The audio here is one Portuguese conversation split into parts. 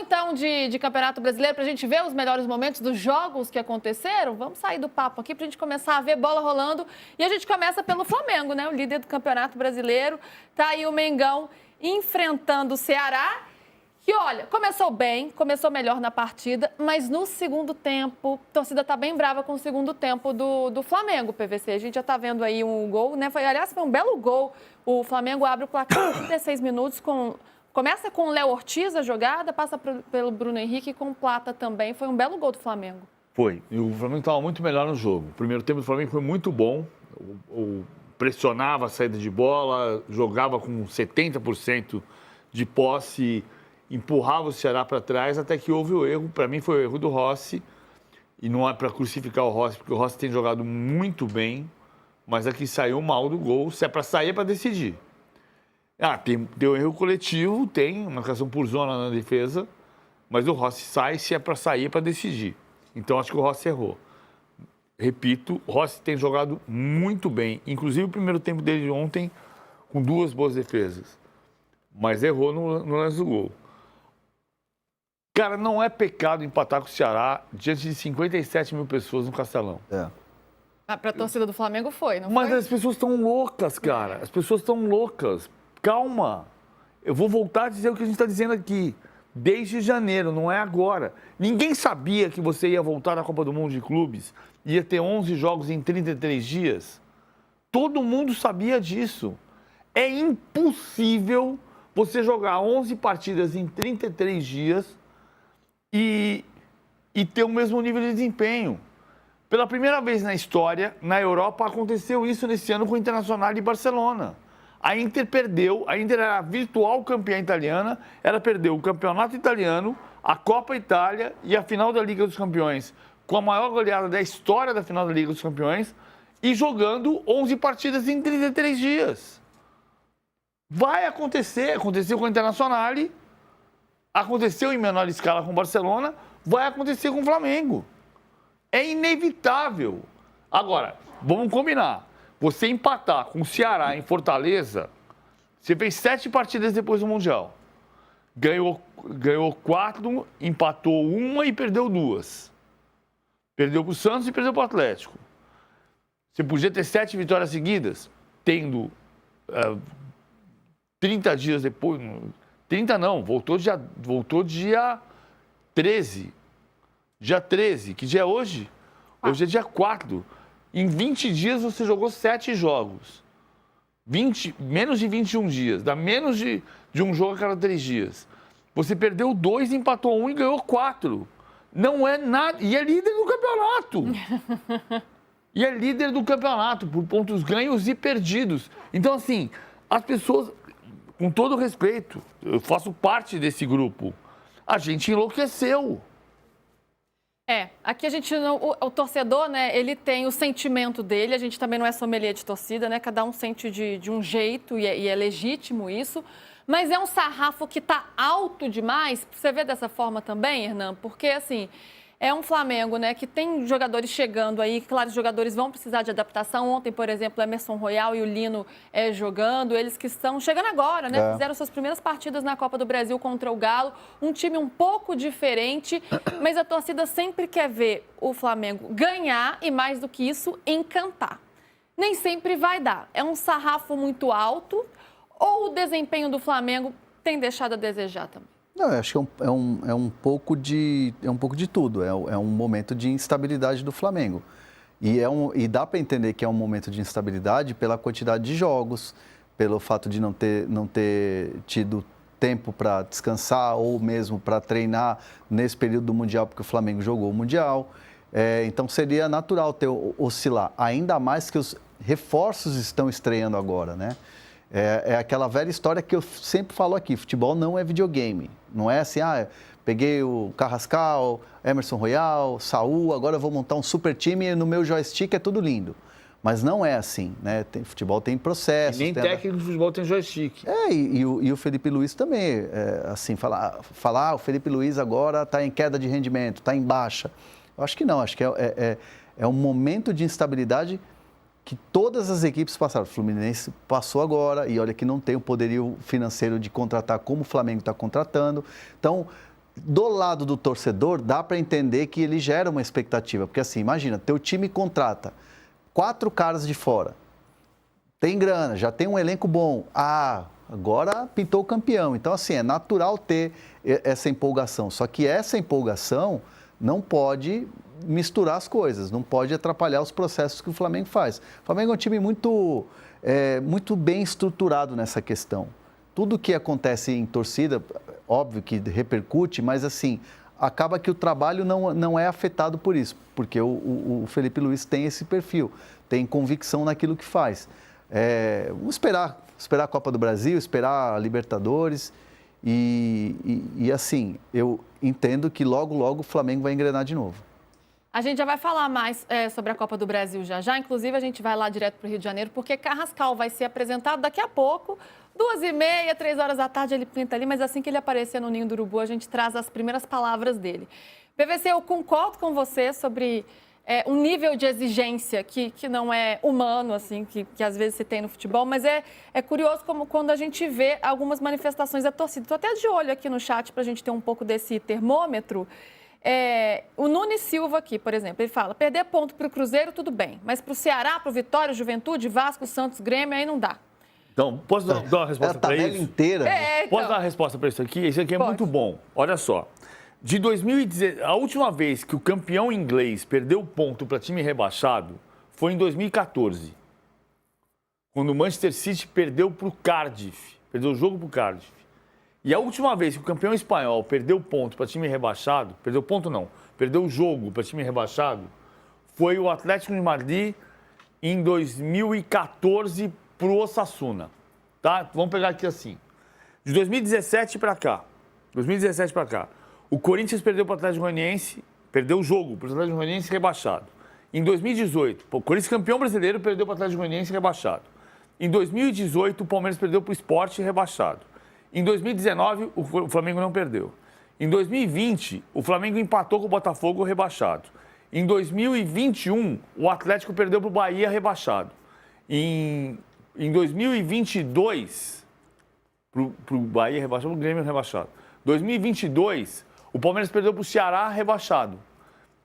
então, de Campeonato Brasileiro, para a gente ver os melhores momentos dos jogos que aconteceram? Vamos sair do papo aqui para a gente começar a ver bola rolando. E a gente começa pelo Flamengo, né? O líder do Campeonato Brasileiro. Tá aí o Mengão enfrentando o Ceará. Que, olha, começou bem, começou melhor na partida, mas no segundo tempo, a torcida tá bem brava com o segundo tempo do Flamengo, PVC. A gente já tá vendo aí um gol, né? Aliás, foi um belo gol. O Flamengo abre o placar em 36 minutos Começa com o Léo Ortiz a jogada, passa pelo Bruno Henrique e com o Plata também. Foi um belo gol do Flamengo. Foi. E o Flamengo estava muito melhor no jogo. O primeiro tempo do Flamengo foi muito bom. Pressionava a saída de bola, jogava com 70% de posse, empurrava o Ceará para trás, até que houve o erro. Para mim foi o erro do Rossi. E não é para crucificar o Rossi, porque o Rossi tem jogado muito bem, mas aqui saiu mal do gol. Se é para sair, é para decidir. Tem um erro coletivo, tem uma marcação por zona na defesa, mas o Rossi sai, se é para sair, é para decidir. Então, acho que o Rossi errou. Repito, o Rossi tem jogado muito bem, inclusive o primeiro tempo dele ontem, com 2 boas defesas, mas errou no lance do gol. Cara, não é pecado empatar com o Ceará diante de 57 mil pessoas no Castelão. Para a torcida do Flamengo foi, não Mas foi? as pessoas estão loucas, cara. As pessoas estão loucas. Calma. Eu vou voltar a dizer o que a gente está dizendo aqui. Desde janeiro, não é agora. Ninguém sabia que você ia voltar na Copa do Mundo de Clubes, ia ter 11 jogos em 33 dias. Todo mundo sabia disso. É impossível você jogar 11 partidas em 33 dias e ter o mesmo nível de desempenho. Pela primeira vez na história, na Europa, aconteceu isso nesse ano com o Internacional e Barcelona. A Inter perdeu, a Inter era a virtual campeã italiana, ela perdeu o campeonato italiano, a Copa Itália e a final da Liga dos Campeões, com a maior goleada da história da final da Liga dos Campeões, e jogando 11 partidas em 33 dias. Vai acontecer, aconteceu com o Internacional, aconteceu em menor escala com o Barcelona, vai acontecer com o Flamengo. É inevitável. Agora, vamos combinar. Você empatar com o Ceará em Fortaleza, você fez 7 partidas depois do Mundial. Ganhou 4, empatou 1 e perdeu 2. Perdeu para o Santos e perdeu para o Atlético. Você podia ter 7 vitórias seguidas, tendo 30 dias depois... 30 não, voltou dia 13. Dia 13, que dia é hoje? Hoje é dia 4. Em 20 dias você jogou 7 jogos. Menos de 21 dias. Dá menos de um jogo a cada 3 dias. Você perdeu 2, empatou 1 e ganhou 4. Não é nada. E é líder do campeonato. E é líder do campeonato por pontos ganhos e perdidos. Então, assim, as pessoas, com todo respeito, eu faço parte desse grupo, a gente enlouqueceu. Aqui a gente o torcedor, né, ele tem o sentimento dele, a gente também não é sommelier de torcida, né, cada um sente de um jeito e é legítimo isso, mas é um sarrafo que tá alto demais, você vê dessa forma também, Hernan? Porque, assim, é um Flamengo, né, que tem jogadores chegando aí, claro, os jogadores vão precisar de adaptação. Ontem, por exemplo, o Emerson Royal e o Lino jogando, eles que estão chegando agora, né, fizeram suas primeiras partidas na Copa do Brasil contra o Galo, um time um pouco diferente, mas a torcida sempre quer ver o Flamengo ganhar e, mais do que isso, encantar. Nem sempre vai dar. É um sarrafo muito alto ou o desempenho do Flamengo tem deixado a desejar também? Não, eu acho que é um pouco de tudo. É um momento de instabilidade do Flamengo. E dá para entender que é um momento de instabilidade pela quantidade de jogos, pelo fato de não ter tido tempo para descansar ou mesmo para treinar nesse período do Mundial, porque o Flamengo jogou o Mundial. Então seria natural oscilar, ainda mais que os reforços estão estreando agora, né? É aquela velha história que eu sempre falo aqui, futebol não é videogame. Não é assim, peguei o Carrascal, Emerson Royal, Saúl, agora eu vou montar um super time e no meu joystick é tudo lindo. Mas não é assim, né? Futebol tem processos. E nem técnico de futebol tem joystick. E o Felipe Luiz também, assim, falar o Felipe Luiz agora está em queda de rendimento, está em baixa. Eu acho que não, acho que é um momento de instabilidade que todas as equipes passaram. O Fluminense passou agora e olha que não tem o poderio financeiro de contratar como o Flamengo está contratando. Então, do lado do torcedor, dá para entender que ele gera uma expectativa. Porque assim, imagina, teu time contrata 4 caras de fora, tem grana, já tem um elenco bom. Agora pintou o campeão. Então, assim, é natural ter essa empolgação. Só que essa empolgação não pode misturar as coisas, não pode atrapalhar os processos que o Flamengo faz. O Flamengo é um time muito bem estruturado nessa questão. Tudo que acontece em torcida, óbvio que repercute, mas assim, acaba que o trabalho não é afetado por isso, porque o Felipe Luiz tem esse perfil, tem convicção naquilo que faz. Vamos esperar a Copa do Brasil, esperar a Libertadores e assim, eu entendo que logo, logo o Flamengo vai engrenar de novo. A gente já vai falar mais sobre a Copa do Brasil já. Inclusive, a gente vai lá direto para o Rio de Janeiro, porque Carrascal vai ser apresentado daqui a pouco, 2h30, 3 da tarde, ele pinta ali, mas assim que ele aparecer no Ninho do Urubu, a gente traz as primeiras palavras dele. PVC, eu concordo com você sobre um nível de exigência que não é humano, assim, que às vezes se tem no futebol, mas é curioso como quando a gente vê algumas manifestações da torcida. Estou até de olho aqui no chat para a gente ter um pouco desse termômetro. O Nunes Silva aqui, por exemplo, ele fala, perder ponto para o Cruzeiro, tudo bem, mas para o Ceará, para o Vitória, Juventude, Vasco, Santos, Grêmio, aí não dá. Então, posso dar uma resposta para isso? É a tabela inteira. Então. Posso dar uma resposta para isso aqui? Isso aqui é muito bom. Olha só. De 2016, a última vez que o campeão inglês perdeu ponto para time rebaixado foi em 2014. Quando o Manchester City perdeu para o Cardiff. Perdeu o jogo para o Cardiff. E a última vez que o campeão espanhol perdeu ponto para time rebaixado, perdeu ponto não, perdeu o jogo para time rebaixado, foi o Atlético de Madrid em 2014 para o Osasuna. Tá? Vamos pegar aqui assim. De 2017 para cá, o Corinthians perdeu para o Atlético Goianiense, perdeu o jogo para o Atlético Goianiense rebaixado. Em 2018, o Corinthians campeão brasileiro perdeu para o Atlético Goianiense rebaixado. Em 2018, o Palmeiras perdeu para o Sport rebaixado. Em 2019, o Flamengo não perdeu. Em 2020, o Flamengo empatou com o Botafogo rebaixado. Em 2021, o Atlético perdeu para o Bahia rebaixado. Em 2022, para o Bahia rebaixado, para o Grêmio rebaixado. 2022, o Palmeiras perdeu para o Ceará rebaixado.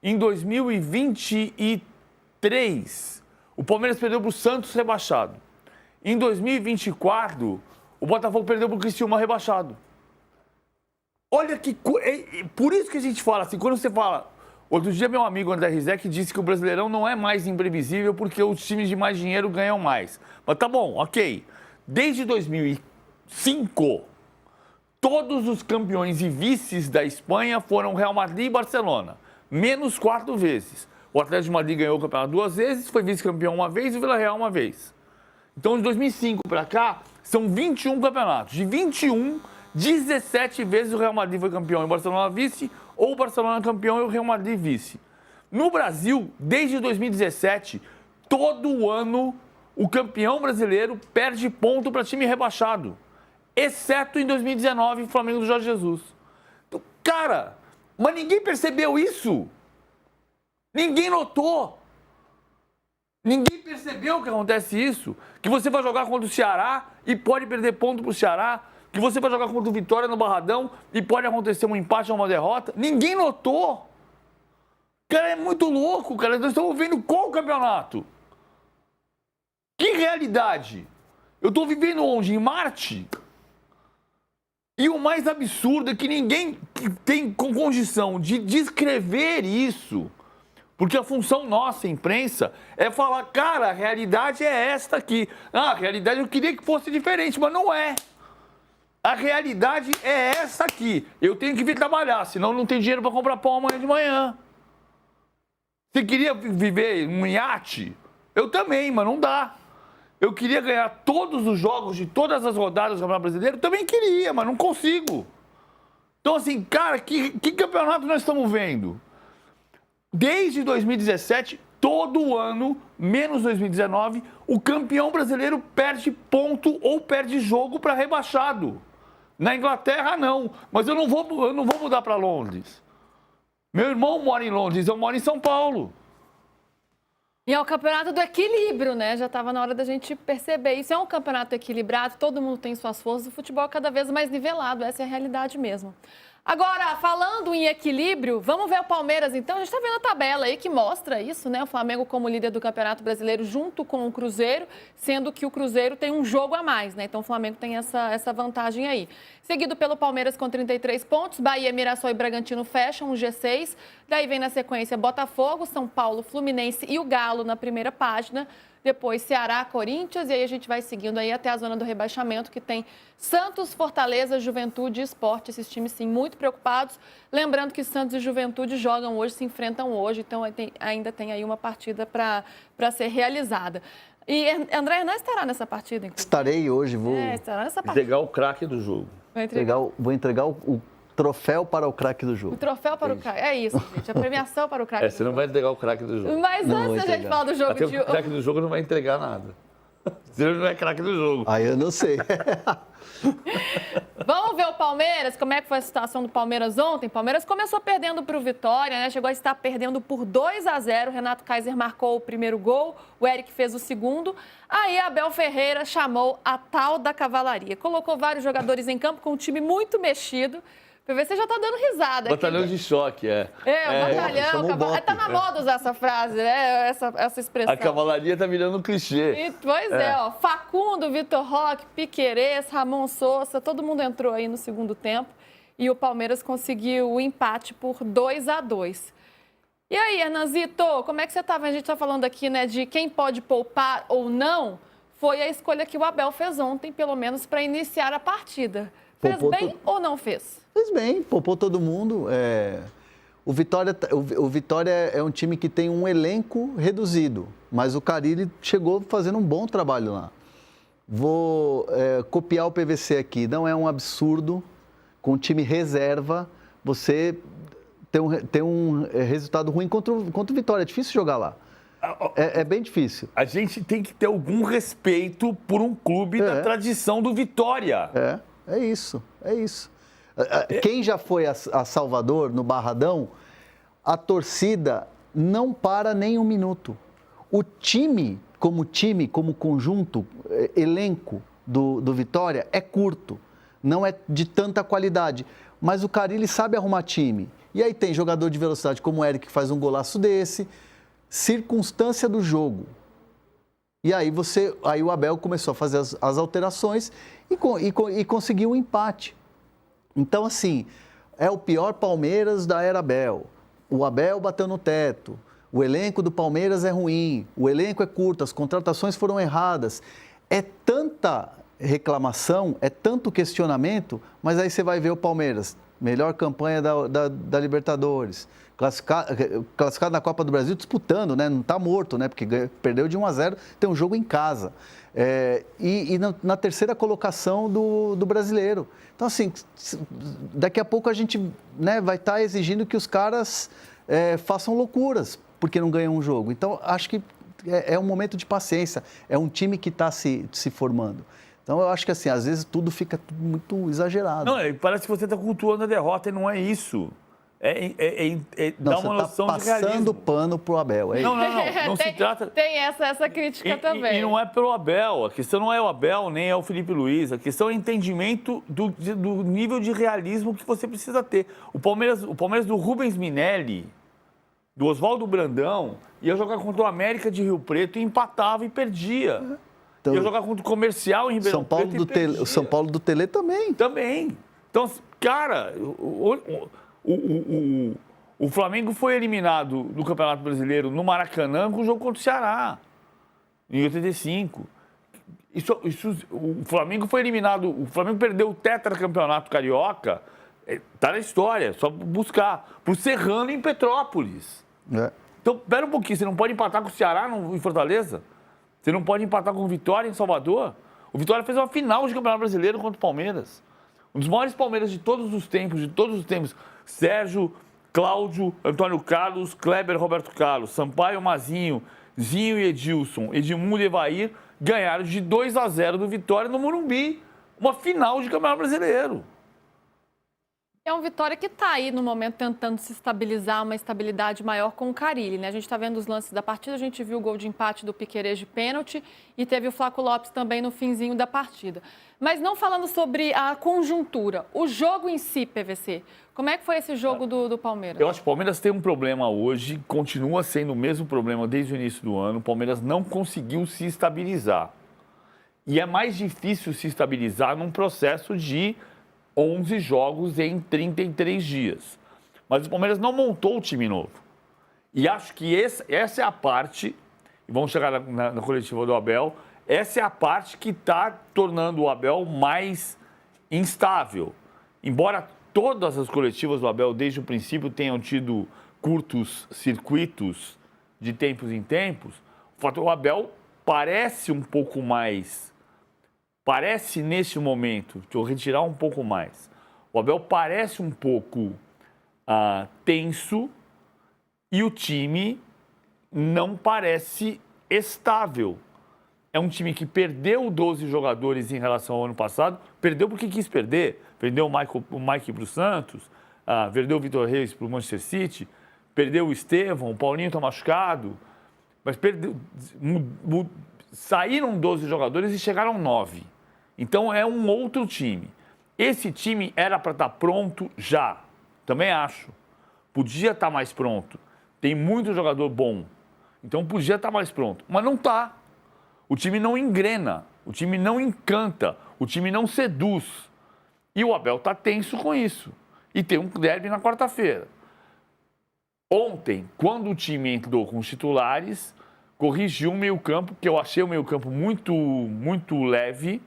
Em 2023, o Palmeiras perdeu para o Santos rebaixado. Em 2024, o Botafogo perdeu para o Criciúma rebaixado. Olha que... Por isso que a gente fala assim, quando você fala... Outro dia, meu amigo André Rizek disse que o Brasileirão não é mais imprevisível porque os times de mais dinheiro ganham mais. Mas tá bom, ok. Desde 2005, todos os campeões e vices da Espanha foram Real Madrid e Barcelona. Menos 4 vezes. O Atlético de Madrid ganhou o campeonato 2 vezes, foi vice-campeão 1 vez e o Villarreal 1 vez. Então, de 2005 para cá, são 21 campeonatos. De 21, 17 vezes o Real Madrid foi campeão e o Barcelona vice, ou o Barcelona campeão e o Real Madrid vice. No Brasil, desde 2017, todo ano o campeão brasileiro perde ponto para time rebaixado. Exceto em 2019, o Flamengo do Jorge Jesus. Então, cara, mas ninguém percebeu isso. Ninguém notou. Ninguém percebeu que acontece isso. Que você vai jogar contra o Ceará e pode perder ponto para o Ceará. Que você vai jogar contra o Vitória no Barradão e pode acontecer um empate ou uma derrota. Ninguém notou. Cara, é muito louco, cara. Nós estamos vendo qual campeonato? Que realidade? Eu estou vivendo onde? Em Marte? E o mais absurdo é que ninguém tem condição de descrever isso. Porque a função nossa, imprensa, é falar, cara, a realidade é esta aqui. A realidade eu queria que fosse diferente, mas não é. A realidade é essa aqui. Eu tenho que vir trabalhar, senão não tem dinheiro para comprar pão amanhã de manhã. Você queria viver um iate? Eu também, mas não dá. Eu queria ganhar todos os jogos de todas as rodadas do Campeonato Brasileiro? Também queria, mas não consigo. Então, assim, cara, que campeonato nós estamos vendo? Desde 2017, todo ano, menos 2019, o campeão brasileiro perde ponto ou perde jogo para rebaixado. Na Inglaterra, não. Mas eu não vou mudar para Londres. Meu irmão mora em Londres, eu moro em São Paulo. E é o campeonato do equilíbrio, né? Já estava na hora da gente perceber. Isso é um campeonato equilibrado, todo mundo tem suas forças, o futebol é cada vez mais nivelado, essa é a realidade mesmo. Agora, falando em equilíbrio, vamos ver o Palmeiras, então. A gente está vendo a tabela aí que mostra isso, né? O Flamengo como líder do Campeonato Brasileiro junto com o Cruzeiro, sendo que o Cruzeiro tem um jogo a mais, né? Então, o Flamengo tem essa vantagem aí. Seguido pelo Palmeiras com 33 pontos, Bahia, Mirassol e Bragantino fecham o G6. Daí vem na sequência Botafogo, São Paulo, Fluminense e o Galo na primeira página. Depois Ceará, Corinthians, e aí a gente vai seguindo aí até a zona do rebaixamento, que tem Santos, Fortaleza, Juventude e Sport. Esses times, sim, muito preocupados. Lembrando que Santos e Juventude jogam hoje, se enfrentam hoje, então ainda tem aí uma partida para ser realizada. E André Hernan estará nessa partida, inclusive. Estarei hoje, vou Estará nessa partida. Entregar o craque do jogo. vou entregar o troféu para o craque do jogo. O troféu para o craque. É isso, gente. A premiação para o craque. Você não vai entregar o craque do jogo. Mas Não vou antes da gente entregar. falar do jogo Até de o craque do jogo não vai entregar nada. Você não é craque do jogo. Aí eu não sei. Vamos ver o Palmeiras, como é que foi a situação do Palmeiras ontem. O Palmeiras começou perdendo para o Vitória, né? Chegou a estar perdendo por 2-0. Renato Kaiser marcou o primeiro gol, o Eric fez o segundo. Aí Abel Ferreira chamou a tal da cavalaria. Colocou vários jogadores em campo com um time muito mexido. Você já tá dando risada. Batalhão aqui. de choque, é. Batalhão, chamou o Bop. tá na moda usar essa frase, né? Essa expressão. A cavalaria tá virando um clichê. Pois ó. Facundo, Vitor Roque, Piquerez, Ramon Sousa, todo mundo entrou aí no segundo tempo e o Palmeiras conseguiu o empate por 2-2. E aí, Hernanzito, como é que você tá vendo? A gente tá falando aqui, né, de quem pode poupar ou não. Foi a escolha que o Abel fez ontem, pelo menos para iniciar a partida. Fez bem ou não fez? Fez bem, poupou todo mundo. O Vitória é um time que tem um elenco reduzido, mas o Carille chegou fazendo um bom trabalho lá. Vou copiar o PVC aqui. Não é um absurdo, com o time reserva, você ter um resultado ruim contra o Vitória. É difícil jogar lá. É bem difícil. A gente tem que ter algum respeito por um clube da tradição do Vitória. É isso. Quem já foi a Salvador, no Barradão, a torcida não para nem um minuto. O time, como conjunto, elenco do Vitória, é curto, não é de tanta qualidade. Mas o Carille sabe arrumar time. E aí tem jogador de velocidade como o Eric, que faz um golaço desse, circunstância do jogo. E aí o Abel começou a fazer as alterações e conseguiu um empate. Então, assim, é o pior Palmeiras da era Abel. O Abel bateu no teto. O elenco do Palmeiras é ruim. O elenco é curto. As contratações foram erradas. É tanta reclamação, é tanto questionamento, mas aí você vai ver o Palmeiras. Melhor campanha da Libertadores. Classificado na Copa do Brasil, disputando, né? Não está morto, né? Porque perdeu de 1-0, tem um jogo em casa. Na terceira colocação do brasileiro. Então, assim, daqui a pouco a gente, né, vai estar exigindo que os caras façam loucuras, porque não ganham um jogo. Então, acho que é um momento de paciência. É um time que está se formando. Então, eu acho que, assim, às vezes tudo fica muito exagerado. Não, parece que você está cultuando a derrota e não é isso. Dá uma noção de realismo. Você está passando pano pro Abel. Não se trata... Tem essa crítica também. E não é pelo Abel. A questão não é o Abel, nem é o Felipe Luiz. A questão é o entendimento do nível de realismo que você precisa ter. O Palmeiras do Rubens Minelli, do Oswaldo Brandão, ia jogar contra o América de Rio Preto e empatava e perdia. Ia jogar contra o Comercial em Ribeirão Preto e perdia. O São Paulo do Tele também. Também. Então, cara... O Flamengo foi eliminado do Campeonato Brasileiro no Maracanã com o jogo contra o Ceará, em 85. O Flamengo foi eliminado, o Flamengo perdeu o tetracampeonato carioca, tá na história, só buscar, pro Serrano em Petrópolis. Então, pera um pouquinho, você não pode empatar com o Ceará em Fortaleza? Você não pode empatar com o Vitória em Salvador? O Vitória fez uma final de Campeonato Brasileiro contra o Palmeiras. Um dos maiores Palmeiras de todos os tempos. Sérgio, Cláudio, Antônio Carlos, Kleber, Roberto Carlos, Sampaio, Mazinho, Zinho e Edilson, Edmundo e Evair ganharam de 2-0 do Vitória no Morumbi. Uma final de Campeonato Brasileiro. É um Vitória que está aí no momento tentando se estabilizar, uma estabilidade maior com o Carille, né? A gente está vendo os lances da partida, a gente viu o gol de empate do Piquerez de pênalti e teve o Flaco Lopes também no finzinho da partida. Mas não falando sobre a conjuntura, o jogo em si, PVC, como é que foi esse jogo do Palmeiras? Eu acho que o Palmeiras tem um problema hoje, continua sendo o mesmo problema desde o início do ano. O Palmeiras não conseguiu se estabilizar. E é mais difícil se estabilizar num processo de 11 jogos em 33 dias. Mas o Palmeiras não montou o time novo. E acho que essa é a parte, e vamos chegar na coletiva do Abel, essa é a parte que está tornando o Abel mais instável. Embora todas as coletivas do Abel, desde o princípio, tenham tido curtos circuitos de tempos em tempos, o Abel parece um pouco mais... Parece, nesse momento, deixa eu retirar um pouco mais, o Abel parece um pouco tenso e o time não parece estável. É um time que perdeu 12 jogadores em relação ao ano passado, perdeu porque quis perder, perdeu o Mike para o Santos, perdeu o Vitor Reis para o Manchester City, perdeu o Estevão, o Paulinho está machucado, mas saíram 12 jogadores e chegaram 9. Então é um outro time. Esse time era para estar pronto já, também acho. Podia estar mais pronto. Tem muito jogador bom, então podia estar mais pronto, mas não está. O time não engrena, o time não encanta, o time não seduz. E o Abel está tenso com isso. E tem um derby na quarta-feira. Ontem, quando o time entrou com os titulares, corrigiu o meio-campo, que eu achei o meio-campo muito leve,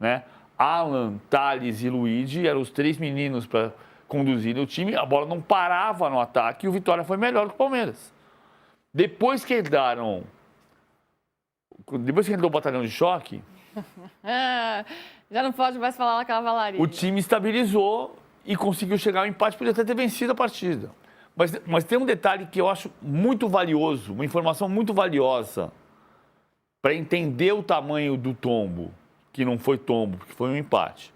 né? Alan, Thales e Luigi eram os 3 meninos para conduzir o time. A bola não parava no ataque e o Vitória foi melhor que o Palmeiras. Depois que entrou o batalhão de choque, já não pode mais falar na cavalaria. o time estabilizou e conseguiu chegar ao empate, podia até ter vencido a partida. Mas tem um detalhe que eu acho muito valioso, uma informação muito valiosa para entender o tamanho do tombo, que não foi tombo, porque foi um empate.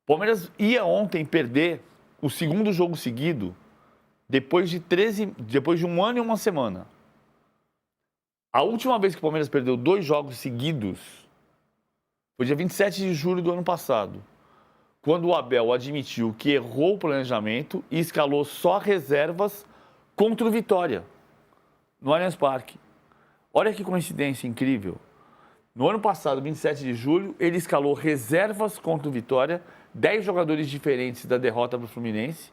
O Palmeiras ia ontem perder o segundo jogo seguido depois de um ano e uma semana. A última vez que o Palmeiras perdeu 2 jogos seguidos foi dia 27 de julho do ano passado, quando o Abel admitiu que errou o planejamento e escalou só reservas contra o Vitória, no Allianz Parque. Olha que coincidência incrível. No ano passado, 27 de julho, ele escalou reservas contra o Vitória, 10 jogadores diferentes da derrota para o Fluminense,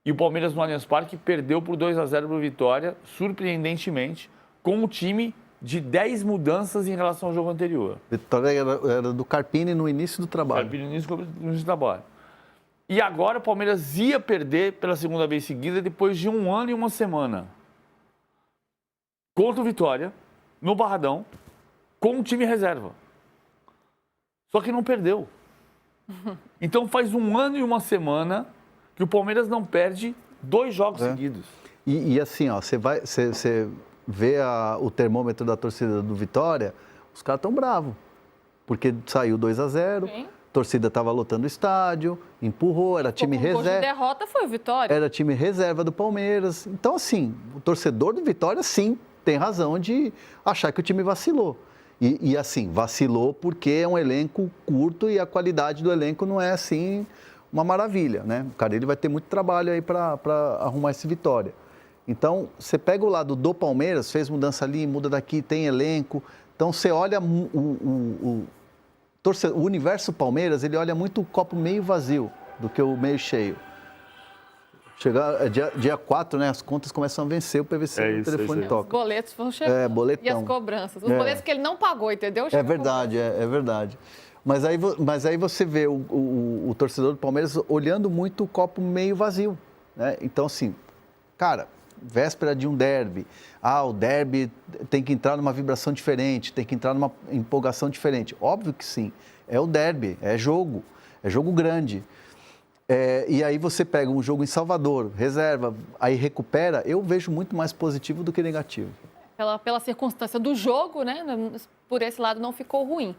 e o Palmeiras no Allianz Parque perdeu por 2-0 para o Vitória, surpreendentemente, com um time de 10 mudanças em relação ao jogo anterior. Vitória era do Carpini no início do trabalho. Carpini no início do trabalho. E agora o Palmeiras ia perder pela segunda vez seguida depois de um ano e uma semana. Contra o Vitória, no Barradão, com um time reserva. Só que não perdeu. Então faz um ano e uma semana que o Palmeiras não perde 2 jogos seguidos. E assim, ó, você vê o termômetro da torcida do Vitória, os caras estão bravos. Porque saiu 2-0, a torcida estava lotando o estádio, empurrou, era time reserva. O derrota foi o Vitória. Era time reserva do Palmeiras. Então, assim, o torcedor do Vitória, sim, tem razão de achar que o time vacilou. E assim, vacilou porque é um elenco curto e a qualidade do elenco não é, assim, uma maravilha, né? O cara, ele vai ter muito trabalho aí para arrumar esse Vitória. Então, você pega o lado do Palmeiras, fez mudança ali, muda daqui, tem elenco. Então, você olha o universo Palmeiras, ele olha muito o copo meio vazio do que o meio cheio. Dia 4, né? As contas começam a vencer, o PVC, o telefone toca. Os boletos vão chegando. Boletão. E as cobranças. Os boletos que ele não pagou, entendeu? É verdade, é verdade. Mas aí você vê o torcedor do Palmeiras olhando muito o copo meio vazio, né? Então, assim, cara, véspera de um derby. O derby tem que entrar numa vibração diferente, tem que entrar numa empolgação diferente. Óbvio que sim, é o derby, é jogo grande. E aí você pega um jogo em Salvador, reserva, aí recupera, eu vejo muito mais positivo do que negativo. Pela circunstância do jogo, né? Por esse lado não ficou ruim.